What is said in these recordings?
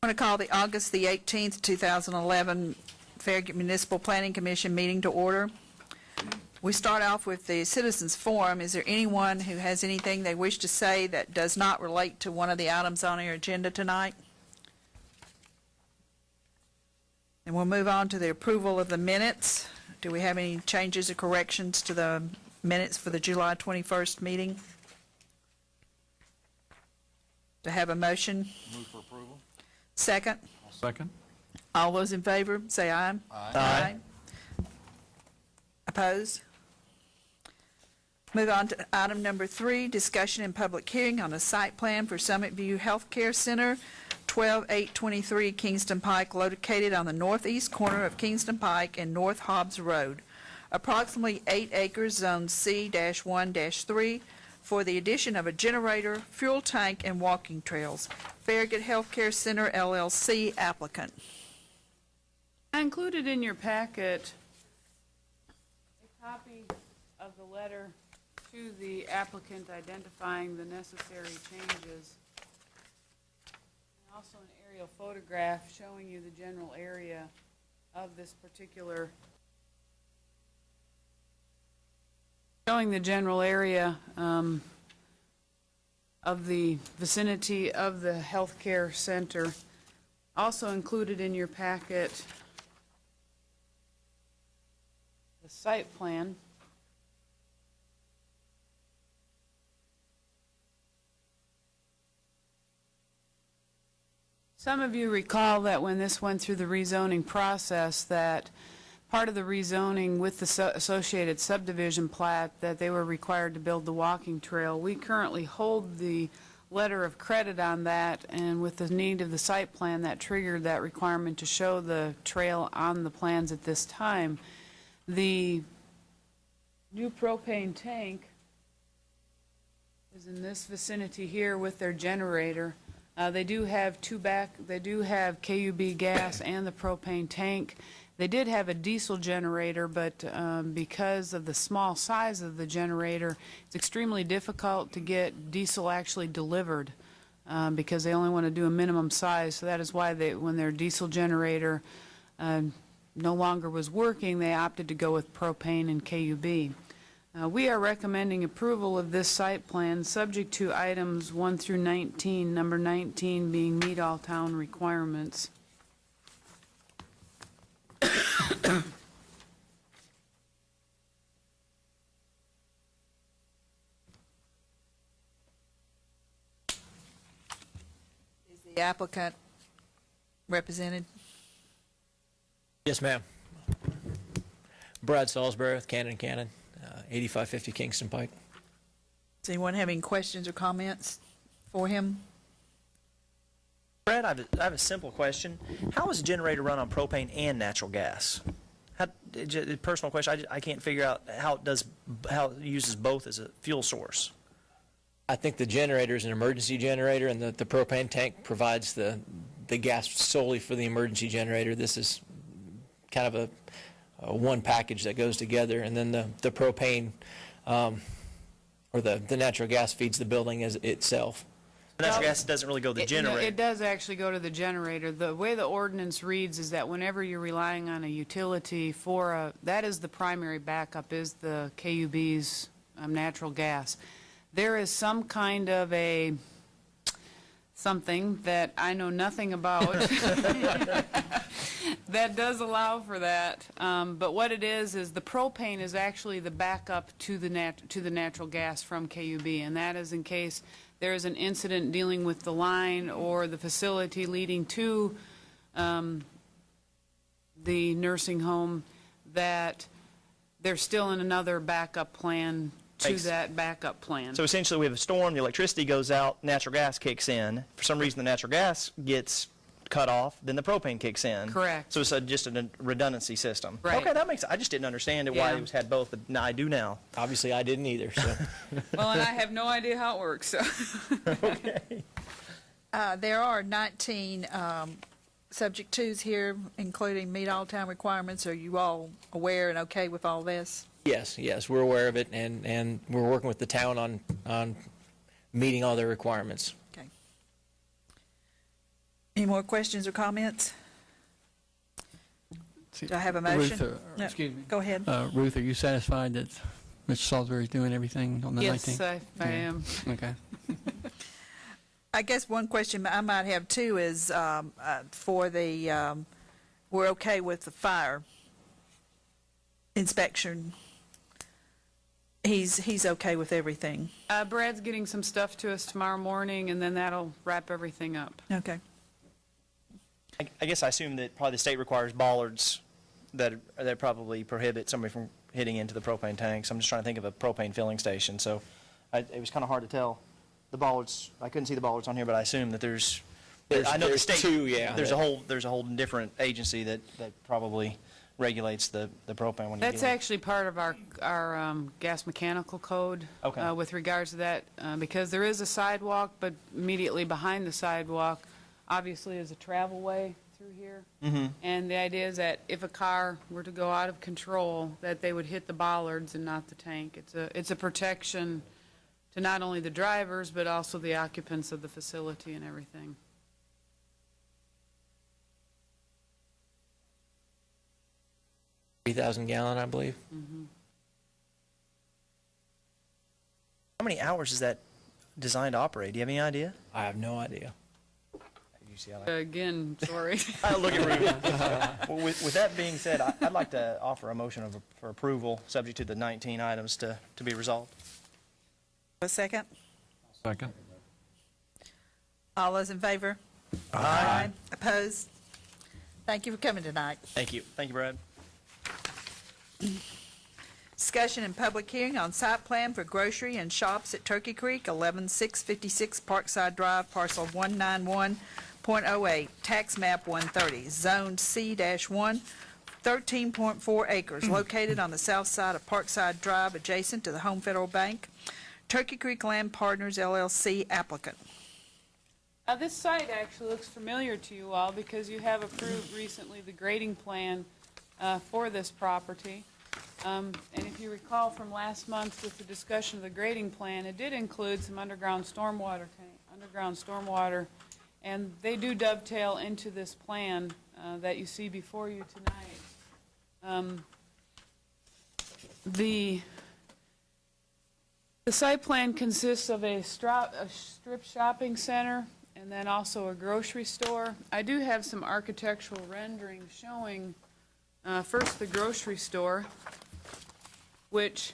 I'm going to call the August the 18th, 2011 Farragut Municipal Planning Commission meeting to order. We start off with the Citizens Forum. Is there anyone who has anything they wish to say that does not relate to one of the items on our agenda tonight? And we'll move on to the approval of the minutes. Do we have any changes or corrections to the minutes for the July 21st meeting? To have a motion? Move for approval. Second? I'll second. All those in favor, say aye. Aye. Aye. Opposed? Move on to item number 3, discussion and public hearing on a site plan for Summit View Healthcare Center, 12823 Kingston Pike, located on the northeast corner of Kingston Pike and North Hobbs Road. Approximately 8 acres, zone C-1-3, for the addition of a generator, fuel tank, and walking trails. Farragut Healthcare Center, LLC, applicant. I included in your packet a copy of the letter to the applicant identifying the necessary changes. And also an aerial photograph showing you the general area of this particular, showing the general area of the vicinity of the healthcare center. Also included in your packet the site plan. Some of you recall that when this went through the rezoning process, that part of the rezoning with the associated subdivision plat, that they were required to build the walking trail. We currently hold the letter of credit on that, and with the need of the site plan, that triggered that requirement to show the trail on the plans at this time. The new propane tank is in this vicinity here with their generator. They do have KUB gas and the propane tank. They did have a diesel generator, but because of the small size of the generator, it's extremely difficult to get diesel actually delivered because they only want to do a minimum size. So that is why when their diesel generator no longer was working, they opted to go with propane and KUB. We are recommending approval of this site plan subject to items 1 through 19, number 19 being meet all town requirements. Is the applicant represented? Yes, ma'am. Brad Salisbury with Cannon & Cannon, 8550 Kingston Pike. Does anyone have any questions or comments for him? Brad, I have a simple question. How is a generator run on propane and natural gas? Personal question. I can't figure out how it uses both as a fuel source. I think the generator is an emergency generator, and the propane tank provides the gas solely for the emergency generator. This is kind of a one package that goes together, and then the propane or the natural gas feeds the building as itself. The natural gas doesn't really go to the generator. It does actually go to the generator. The way the ordinance reads is that whenever you're relying on a utility for that is the primary backup, is the KUB's natural gas. There is some kind of something that I know nothing about that does allow for that. But what it is the propane is actually the backup to the natural gas from KUB, and that is in case there is an incident dealing with the line or the facility leading to the nursing home, that they're still in another backup plan to that backup plan. So essentially we have a storm, the electricity goes out, natural gas kicks in. For some reason the natural gas gets cut off, then the propane kicks in. Correct. So it's just a redundancy system. Right. Okay, that makes sense. I just didn't understand why it had both, but now I do now. Obviously, I didn't either. So. Well, and I have no idea how it works. So. Okay. There are 19 subject twos here, including meet all town requirements. Are you all aware and okay with all this? Yes, we're aware of it, and we're working with the town on meeting all their requirements. Okay. Any more questions or comments? Do I have a motion? Ruth, No, excuse me. Go ahead. Ruth, are you satisfied that Mr. Salisbury's doing everything on the 19th? Yes, I Yeah. am. Okay. I guess one question I might have too is for the, we're okay with the fire inspection. He's okay with everything. Brad's getting some stuff to us tomorrow morning, and then that'll wrap everything up. Okay. I guess I assume that probably the state requires bollards that probably prohibit somebody from hitting into the propane tanks. I'm just trying to think of a propane filling station, so it was kind of hard to tell. The bollards, I couldn't see the bollards on here, but I assume that I know the there's state. two, yeah, There's that- a whole different agency that probably regulates the propane when you That's get it. actually part of our gas mechanical code. Okay. With regards to that, because there is a sidewalk, but immediately behind the sidewalk, obviously, is a travel way through here. Mm-hmm. And the idea is that if a car were to go out of control, that they would hit the bollards and not the tank. It's a protection to not only the drivers, but also the occupants of the facility and everything. $3,000 gallon, I believe. How many hours is that designed to operate? Do you have any idea? I have no idea. Again, sorry. Look at Ruth. Well, with that being said, I'd like to offer a motion for approval, subject to the 19 items to be resolved. A second? Second. All those in favor? Aye. Opposed? Thank you for coming tonight. Thank you. Thank you, Brad. Discussion and public hearing on site plan for grocery and shops at Turkey Creek, 11656 Parkside Drive, parcel 191.08, tax map 130, zone C-1, 13.4 acres, located on the south side of Parkside Drive, adjacent to the Home Federal Bank. Turkey Creek Land Partners LLC applicant. This site actually looks familiar to you all because you have approved recently the grading plan for this property. And if you recall from last month with the discussion of the grading plan, it did include some underground stormwater, and they do dovetail into this plan that you see before you tonight. The site plan consists of a strip shopping center and then also a grocery store. I do have some architectural renderings showing first the grocery store, which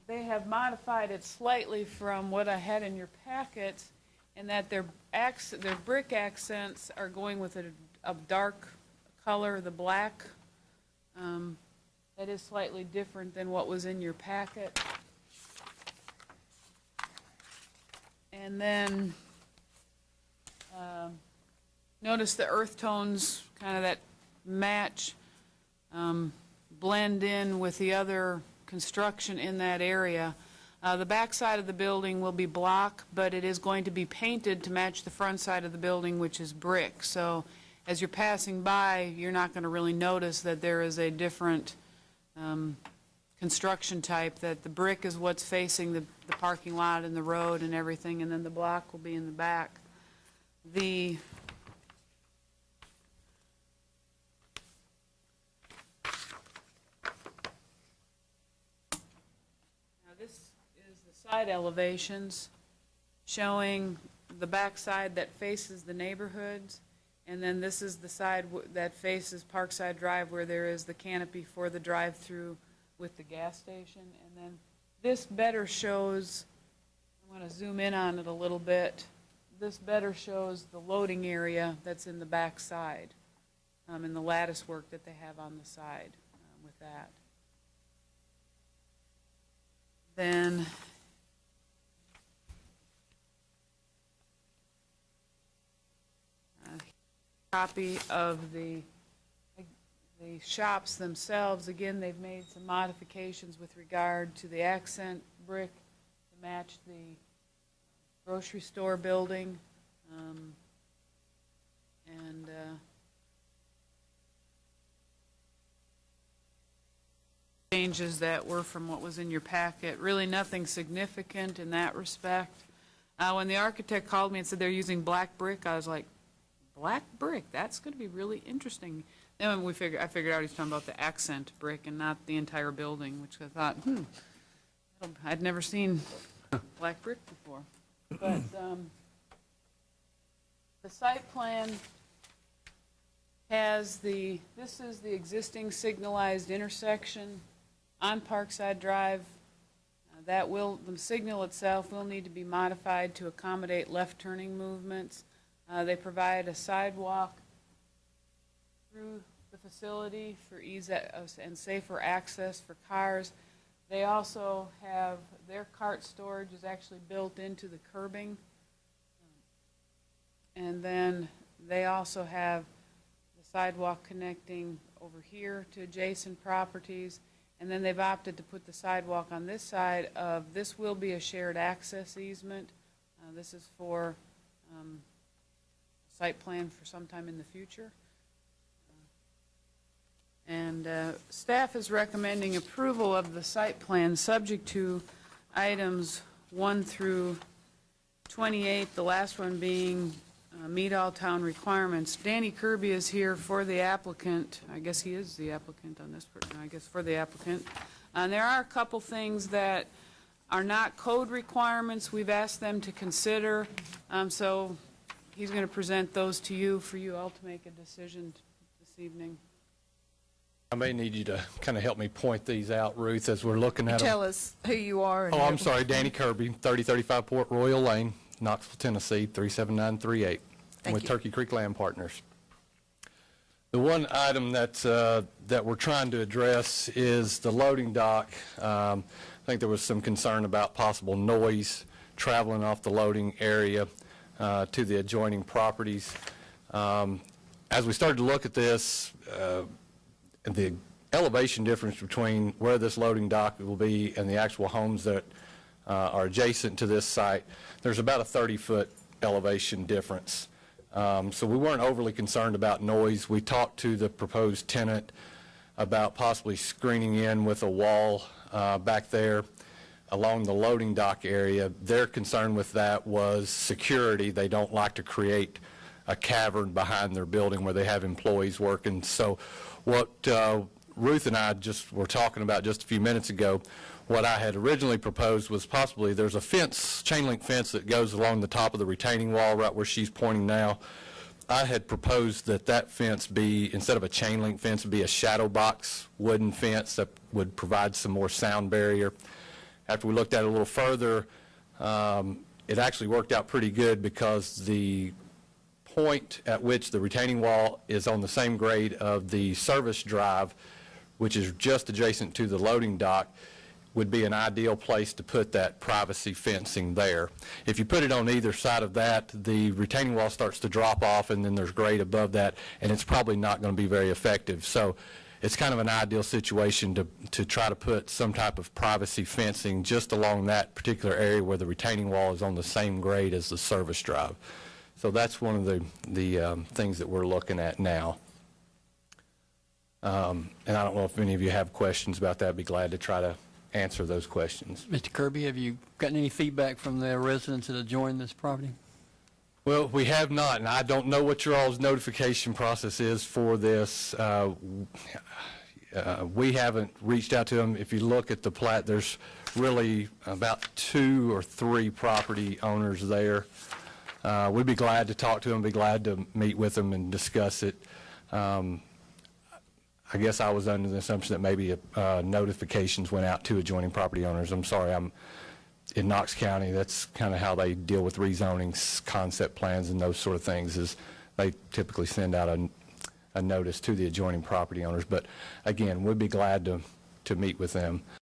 they have modified it slightly from what I had in your packet, in that their brick accents are going with a dark color, the black. That is slightly different than what was in your packet. And then notice the earth tones, kind of that match, blend in with the other construction in that area. The back side of the building will be block, but it is going to be painted to match the front side of the building, which is brick. So as you're passing by, you're not going to really notice that there is a different construction type, that the brick is what's facing the parking lot and the road and everything, and then the block will be in the back. Now this is the side elevations showing the back side that faces the neighborhoods, and then this is the side that faces Parkside Drive, where there is the canopy for the drive-through with the gas station. And then this better shows, I want to zoom in on it a little bit, this better shows the loading area that's in the back side, and the lattice work that they have on the side with that. Then copy of the shops themselves. Again, they've made some modifications with regard to the accent brick to match the grocery store building, and changes that were from what was in your packet. Really nothing significant in that respect. When the architect called me and said they're using black brick, I was like, black brick. That's going to be really interesting. Then I figured out he's talking about the accent brick and not the entire building, which I thought, I'd never seen black brick before. But the site plan has this is the existing signalized intersection on Parkside Drive. The signal itself will need to be modified to accommodate left turning movements. They provide a sidewalk through the facility for ease and safer access for cars. They also have, their cart storage is actually built into the curbing. And then they also have the sidewalk connecting over here to adjacent properties. And then they've opted to put the sidewalk on this side of, this will be a shared access easement. This is for site plan for sometime in the future. And staff is recommending approval of the site plan subject to items 1 through 28, the last one being meet all town requirements. Danny Kirby is here for the applicant. I guess he is the applicant on this, I guess for the applicant. And there are a couple things that are not code requirements we've asked them to consider. So he's going to present those to you for you all to make a decision this evening. I may need you to kind of help me point these out, Ruth, as we're looking at them. Tell us who you are. Oh, I'm sorry, Danny Kirby, 3035 Port Royal Lane, Knoxville, Tennessee, 37938. I'm with Turkey Creek Land Partners. The one item that we're trying to address is the loading dock. I think there was some concern about possible noise traveling off the loading area to the adjoining properties. As we started to look at this, the elevation difference between where this loading dock will be and the actual homes that are adjacent to this site, there's about a 30-foot elevation difference. So we weren't overly concerned about noise. We talked to the proposed tenant about possibly screening in with a wall back there along the loading dock area. Their concern with that was security. They don't like to create a cavern behind their building where they have employees working. So what Ruth and I just were talking about just a few minutes ago, what I had originally proposed was possibly there's a fence, chain link fence that goes along the top of the retaining wall right where she's pointing now. I had proposed that that fence be, instead of a chain link fence, be a shadow box wooden fence that would provide some more sound barrier. After we looked at it a little further, it actually worked out pretty good because the point at which the retaining wall is on the same grade of the service drive, which is just adjacent to the loading dock, would be an ideal place to put that privacy fencing there. If you put it on either side of that, the retaining wall starts to drop off and then there's grade above that, and it's probably not going to be very effective. So it's kind of an ideal situation to try to put some type of privacy fencing just along that particular area where the retaining wall is on the same grade as the service drive. So that's one of the things that we're looking at now. And I don't know if any of you have questions about that. I'd be glad to try to answer those questions. Mr. Kirby, have you gotten any feedback from the residents that adjoin this property? Well, we have not, and I don't know what your all's notification process is for this. We haven't reached out to them. If you look at the plat, there's really about 2 or 3 property owners there. We'd be glad to talk to them, be glad to meet with them and discuss it. I guess I was under the assumption that maybe notifications went out to adjoining property owners. I'm sorry, I'm in Knox County. That's kind of how they deal with rezonings, concept plans, and those sort of things, is they typically send out a notice to the adjoining property owners. But again, we'd be glad to meet with them.